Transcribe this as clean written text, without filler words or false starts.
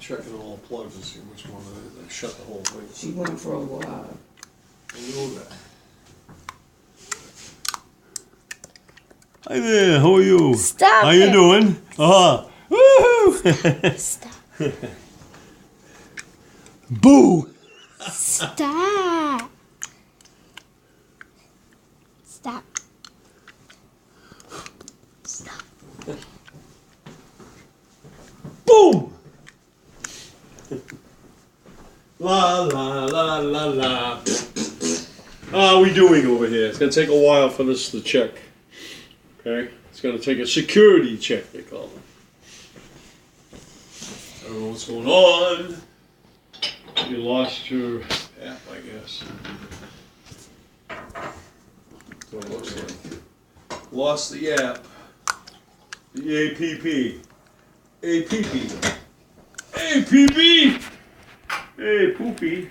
checking all the plugs and see which one they shut the whole thing. She went for a while. I know that. Hi there, how are you? Stop How it. you doing? Woohoo! Stop. Boo! Stop. Stop. Stop. Boom! La la la la la. How are we doing over here? It's gonna take a while for this to check. Okay? It's gonna take a security check, they call it. I don't know what's going on. You lost your app, I guess. That's what it looks like. Lost the app. The APP. APP. APP! Hey, Poopy.